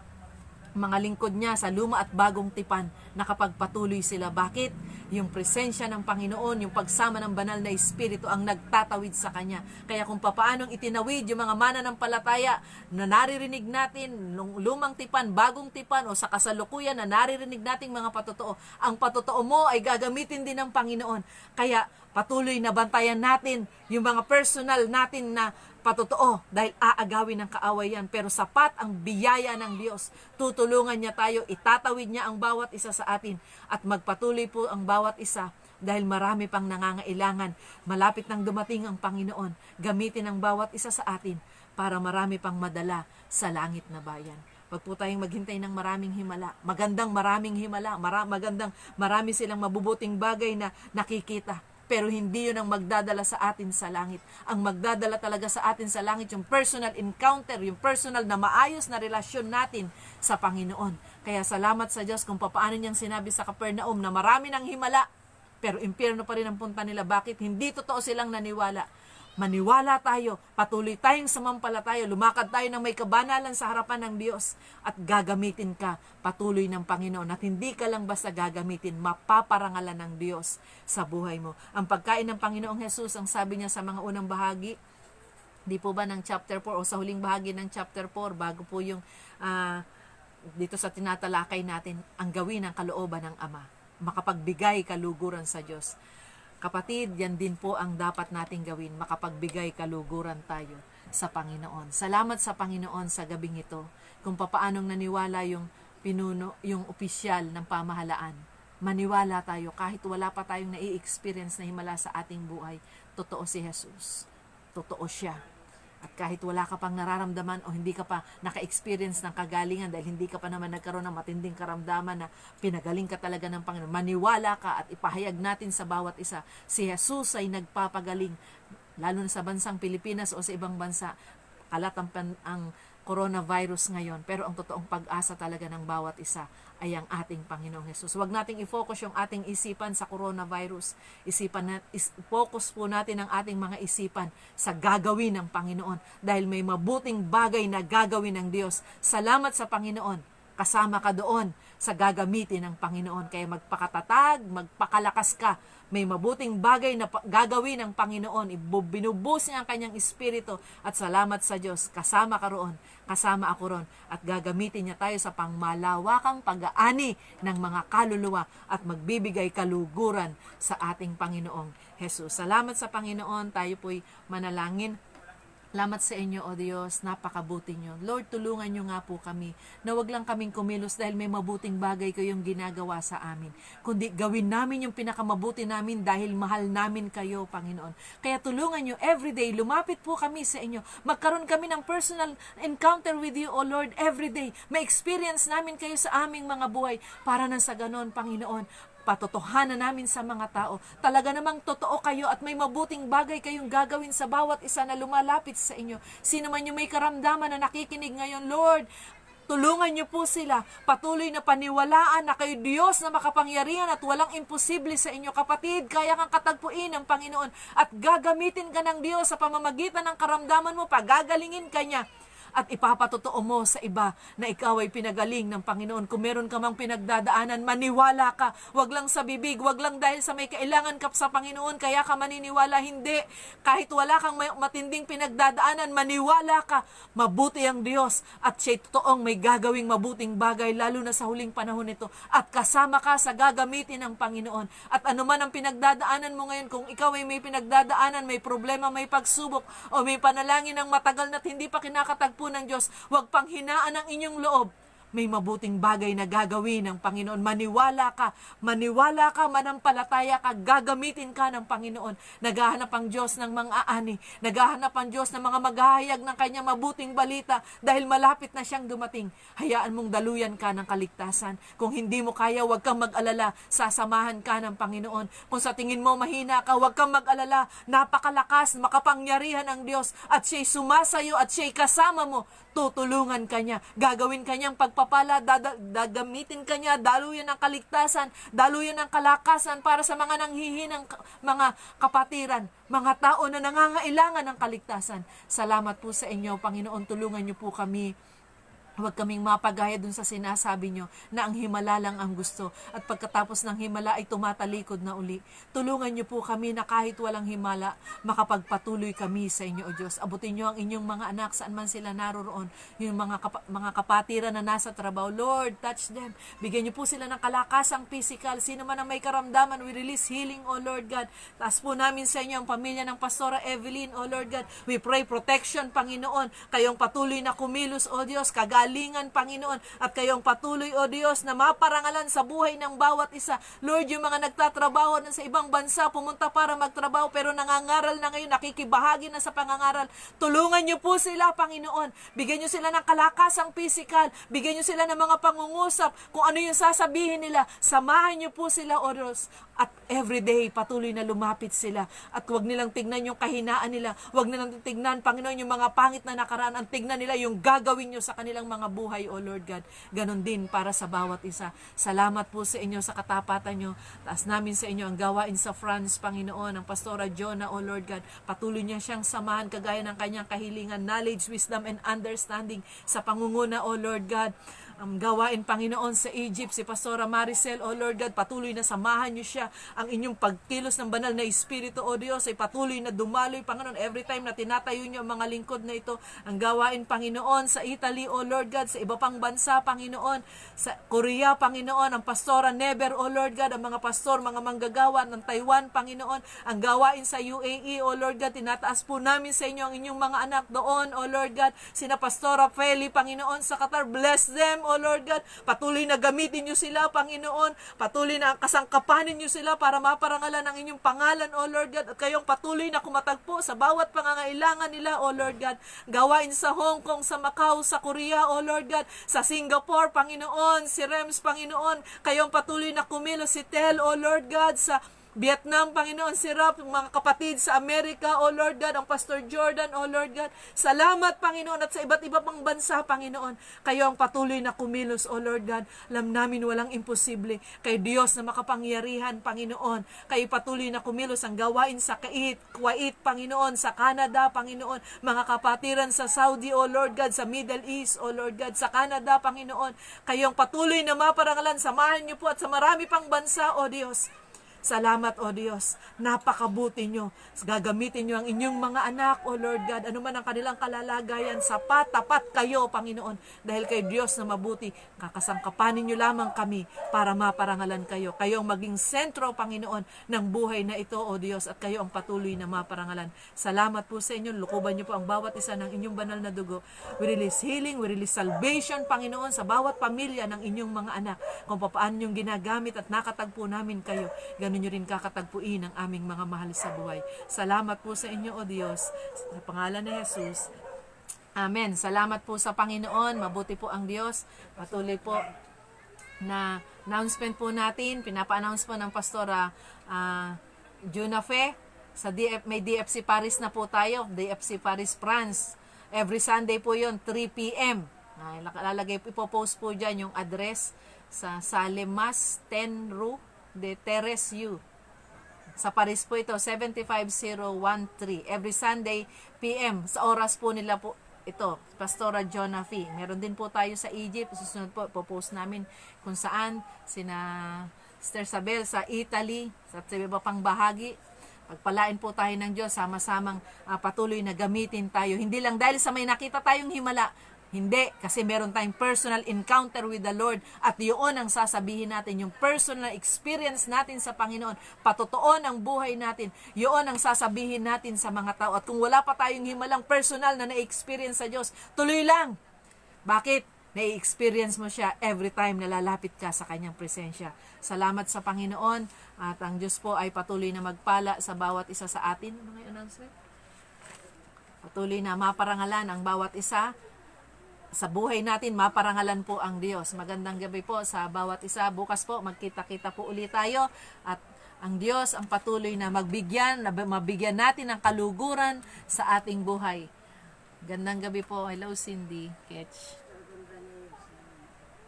Speaker 1: mga lingkod niya sa luma at bagong tipan, nakapagpatuloy sila. Bakit? Yung presensya ng Panginoon, yung pagsama ng banal na Espiritu ang nagtatawid sa Kanya. Kaya kung papaanong itinawid yung mga mananampalataya na naririnig natin, lumang tipan, bagong tipan, o sa kasalukuyan na naririnig nating mga patotoo, ang patotoo mo ay gagamitin din ng Panginoon. Kaya patuloy na bantayan natin yung mga personal natin na patotoo dahil aagawin ng kaaway yan. Pero sapat ang biyaya ng Diyos. Tutulungan niya tayo, itatawid niya ang bawat isa sa atin at magpatuloy po ang bawat isa dahil marami pang nangangailangan. Malapit nang dumating ang Panginoon. Gamitin ang bawat isa sa atin para marami pang madala sa langit na bayan. Wag po tayong maghintay ng maraming himala. Magandang maraming himala. Marami silang mabubuting bagay na nakikita. Pero hindi yun ang magdadala sa atin sa langit. Ang magdadala talaga sa atin sa langit, yung personal encounter, yung personal na maayos na relasyon natin sa Panginoon. Kaya salamat sa Diyos kung paano niyang sinabi sa Capernaum na marami ng himala, pero impyerno pa rin ang punta nila. Bakit? Hindi totoo silang naniwala. Maniwala tayo, patuloy tayong sumampalataya, lumakad tayo ng may kabanalan sa harapan ng Diyos at gagamitin ka patuloy ng Panginoon. At hindi ka lang basta gagamitin, mapaparangalan ng Diyos sa buhay mo. Ang pagkain ng Panginoong Jesus, ang sabi niya sa mga unang bahagi, di po ba ng chapter 4 o sa huling bahagi ng chapter 4, bago po yung dito sa tinatalakay natin, ang gawin ng kalooban ng Ama, makapagbigay kaluguran sa Diyos. Kapatid, yan din po ang dapat nating gawin, makapagbigay kaluguran tayo sa Panginoon. Salamat sa Panginoon sa gabing ito, kung papaanong naniwala yung pinuno, yung opisyal ng pamahalaan. Maniwala tayo kahit wala pa tayong nai-experience na himala sa ating buhay. Totoo si Jesus. Totoo siya. At kahit wala ka pang nararamdaman o hindi ka pa naka-experience ng kagalingan dahil hindi ka pa naman nagkaroon ng matinding karamdaman na pinagaling ka talaga ng Panginoon, maniwala ka at ipahayag natin sa bawat isa, si Jesus ay nagpapagaling, lalo na sa bansang Pilipinas o sa ibang bansa. Kalat ang coronavirus ngayon, pero ang totoong pag-asa talaga ng bawat isa ay ang ating Panginoong Jesus. Huwag nating i-focus yung ating isipan sa coronavirus. Focus po natin ang ating mga isipan sa gagawin ng Panginoon dahil may mabuting bagay na gagawin ng Diyos. Salamat sa Panginoon kasama ka doon sa gagamitin ng Panginoon. Kaya magpakatatag, magpakalakas ka. May mabuting bagay na gagawin ng Panginoon. Binubus niya ang kanyang espiritu at salamat sa Diyos. Kasama ka roon, kasama ako roon at gagamitin niya tayo sa pangmalawakang pag-aani ng mga kaluluwa at magbibigay kaluguran sa ating Panginoong Jesus. Salamat sa Panginoon. Tayo po'y manalangin. Salamat sa inyo, O Diyos, napakabuti nyo. Lord, tulungan nyo nga po kami na wag lang kaming kumilos dahil may mabuting bagay kayong ginagawa sa amin. Kundi gawin namin yung pinakamabuti namin dahil mahal namin kayo, Panginoon. Kaya tulungan nyo everyday, lumapit po kami sa inyo. Magkaroon kami ng personal encounter with you, O Lord, everyday. May experience namin kayo sa aming mga buhay para na sa ganon, Panginoon, patotohanan namin sa mga tao. Talaga namang totoo kayo at may mabuting bagay kayong gagawin sa bawat isa na lumalapit sa inyo. Sino man yung may karamdaman na nakikinig ngayon, Lord, tulungan niyo po sila. Patuloy na paniwalaan na kayo Diyos na makapangyarihan at walang imposible sa inyo. Kapatid, kaya kang katagpuin ng Panginoon at gagamitin ka ng Diyos sa pamamagitan ng karamdaman mo, pagagalingin ka niya. At ipapatotoo mo sa iba na ikaw ay pinagaling ng Panginoon. Kung meron ka mang pinagdadaanan, maniwala ka. Wag lang sa bibig, wag lang dahil sa may kailangan ka sa Panginoon, kaya ka maniniwala. Hindi. Kahit wala kang matinding pinagdadaanan, maniwala ka. Mabuti ang Diyos at siya'y totoong may gagawing mabuting bagay, lalo na sa huling panahon nito. At kasama ka sa gagamitin ng Panginoon. At anuman ang pinagdadaanan mo ngayon, kung ikaw ay may pinagdadaanan, may problema, may pagsubok, o may panalangin ng matagal na't hindi pa kinakatagpo ng Diyos, huwag pang hinaan ang inyong loob. May mabuting bagay na gagawin ng Panginoon. Maniwala ka, manampalataya ka, gagamitin ka ng Panginoon. Naghahanap ang Diyos ng mga aani, naghahanap ang Diyos ng mga maghahayag ng kanyang mabuting balita dahil malapit na siyang dumating. Hayaan mong daluyan ka ng kaligtasan. Kung hindi mo kaya, huwag kang mag-alala, sasamahan ka ng Panginoon. Kung sa tingin mo mahina ka, huwag kang mag-alala, napakalakas, makapangyarihan ang Diyos at siya'y sumasayo at siya'y kasama mo. Tutulungan ka niya, gagawin ka niyang pagpapala, gagamitin ka niya, daluyan ng kaligtasan, daluyan ng kalakasan para sa mga nanghihinang mga kapatiran, mga tao na nangangailangan ng kaligtasan. Salamat po sa inyo, Panginoon, tulungan niyo po kami. Huwag kaming mapagaya dun sa sinasabi nyo na ang himala lang ang gusto at pagkatapos ng himala ay tumatalikod na uli. Tulungan nyo po kami na kahit walang himala, makapagpatuloy kami sa inyo, O Diyos. Abutin nyo ang inyong mga anak saan man sila naroroon, yung mga kapatiran na nasa trabaho. Lord, touch them. Bigyan nyo po sila ng kalakasang physical. Sino man ang may karamdaman, we release healing, O Lord God. Taas po namin sa inyo ang pamilya ng Pastora Evelyn, O Lord God. We pray protection, Panginoon. Kayong patuloy na kumilos, O Diyos, kagalingan, Panginoon, at kayong patuloy, O Diyos, na maparangalan sa buhay ng bawat isa. Lord, yung mga nagtatrabaho na sa ibang bansa, pumunta para magtrabaho, pero nangangaral na ngayon, nakikibahagi na sa pangangaral. Tulungan niyo po sila, Panginoon. Bigyan niyo sila ng kalakasang physical. Bigyan niyo sila ng mga pangungusap. Kung ano yung sasabihin nila, samahan niyo po sila, O Diyos. At everyday, patuloy na lumapit sila. At huwag nilang tignan yung kahinaan nila. Huwag nilang tignan, Panginoon, yung mga pangit na nakaraan. Ang tignan nila yung gagawin niyo sa kanilang mga buhay, O Lord God. Ganon din para sa bawat isa. Salamat po sa inyo sa katapatan nyo. Taas namin sa inyo ang gawain sa France, Panginoon, ang Pastora Jonah, O Lord God. Patuloy niya siyang samahan kagaya ng kanyang kahilingan, knowledge, wisdom, and understanding sa pangunguna, O Lord God. Ang gawain, Panginoon, sa Egypt, si Pastora Maricel, O Lord God, patuloy na samahan niyo siya. Ang inyong pagkilos ng banal na Espiritu, O Diyos, ay patuloy na dumaloy, Panginoon, every time na tinatayo niyo ang mga lingkod na ito. Ang gawain, Panginoon, sa Italy, O Lord God, sa iba pang bansa, Panginoon, sa Korea, Panginoon, ang Pastora Never, O Lord God, ang mga pastor, mga manggagawa ng Taiwan, Panginoon, ang gawain sa UAE, O Lord God, tinataas po namin sa inyo ang inyong mga anak doon, O Lord God, sina Pastora Feli, Panginoon, sa Qatar, bless them, O Lord God, patuloy na gamitin niyo sila, Panginoon, patuloy na kasangkapanin niyo sila para maparangalan ang inyong pangalan, O Lord God, at kayong patuloy na kumatagpo sa bawat pangangailangan nila, O Lord God, gawain sa Hong Kong, sa Macau, sa Korea, O Lord God, sa Singapore, Panginoon, si Rems, Panginoon, kayong patuloy na kumilos, si Tel, O Lord God, sa Vietnam, Panginoon, si Rap, mga kapatid sa Amerika, O Lord God, ang Pastor Jordan, O Lord God. Salamat, Panginoon, at sa iba't iba pang bansa, Panginoon. Kayo ang patuloy na kumilos, O Lord God. Alam namin walang imposible. Kay Diyos na makapangyarihan, Panginoon. Kayo patuloy na kumilos ang gawain sa Kuwait, Panginoon, sa Canada, Panginoon, mga kapatiran sa Saudi, O Lord God, sa Middle East, O Lord God, sa Canada, Panginoon. Kayong patuloy na maparangalan, samahan niyo po at sa marami pang bansa, O Diyos. Salamat, O Diyos. Napakabuti nyo. Gagamitin nyo ang inyong mga anak, O Lord God. Ano man ang kanilang kalalagayan, sapat, tapat kayo, Panginoon. Dahil kay Diyos na mabuti, kakasangkapanin nyo lamang kami para maparangalan kayo. Kayo ang maging sentro, Panginoon, ng buhay na ito, O Diyos. At kayo ang patuloy na maparangalan. Salamat po sa inyo. Lukuban nyo po ang bawat isa ng inyong banal na dugo. We release healing, we release salvation, Panginoon, sa bawat pamilya ng inyong mga anak. Kung paano nyo ginagamit at nakatagpo namin kayo, ganun nyo rin kakatagpuin ang aming mga mahal sa buhay. Salamat po sa inyo, O Diyos. Sa pangalan ni Jesus. Amen. Salamat po sa Panginoon. Mabuti po ang Diyos. Patuloy po na announcement po natin. Pinapa-announce po ng Pastora Junafe. May DFC Paris na po tayo. DFC Paris, France. Every Sunday po yon 3 p.m. Lalagay, ipopost po dyan yung address sa Salemas 10 Rue de Terres U. Sa Paris po ito, 75013. Every Sunday PM. Sa oras po nila po ito, Pastora Jonah Fee. Meron din po tayo sa Egypt. Susunod po, popost namin kung saan sina Sister Sabel sa Italy, sa iba pang bahagi. Pagpalain po tayo ng Diyos, sama-samang patuloy na gamitin tayo. Hindi lang dahil sa may nakita tayong himala, hindi, kasi meron tayong personal encounter with the Lord at yun ang sasabihin natin, yung personal experience natin sa Panginoon, patotoo ng buhay natin, yun ang sasabihin natin sa mga tao. At kung wala pa tayong himalang personal na na-experience sa Diyos, tuloy lang. Bakit? Na-experience mo siya every time na lalapit ka sa kanyang presensya. Salamat sa Panginoon at ang Diyos po ay patuloy na magpala sa bawat isa sa atin. Mga announcement? Patuloy na maparangalan ang bawat isa. Sa buhay natin, maparangalan po ang Diyos. Magandang gabi po sa bawat isa. Bukas po, magkita-kita po ulit tayo. At ang Diyos ang patuloy na mabigyan natin ng kaluguran sa ating buhay. Gandang gabi po. Hello, Cindy Ketch.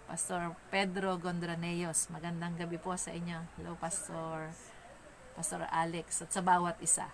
Speaker 1: Pastor Pedro Gondraneos. Magandang gabi po sa inyo. Hello, Pastor Alex. At sa bawat isa.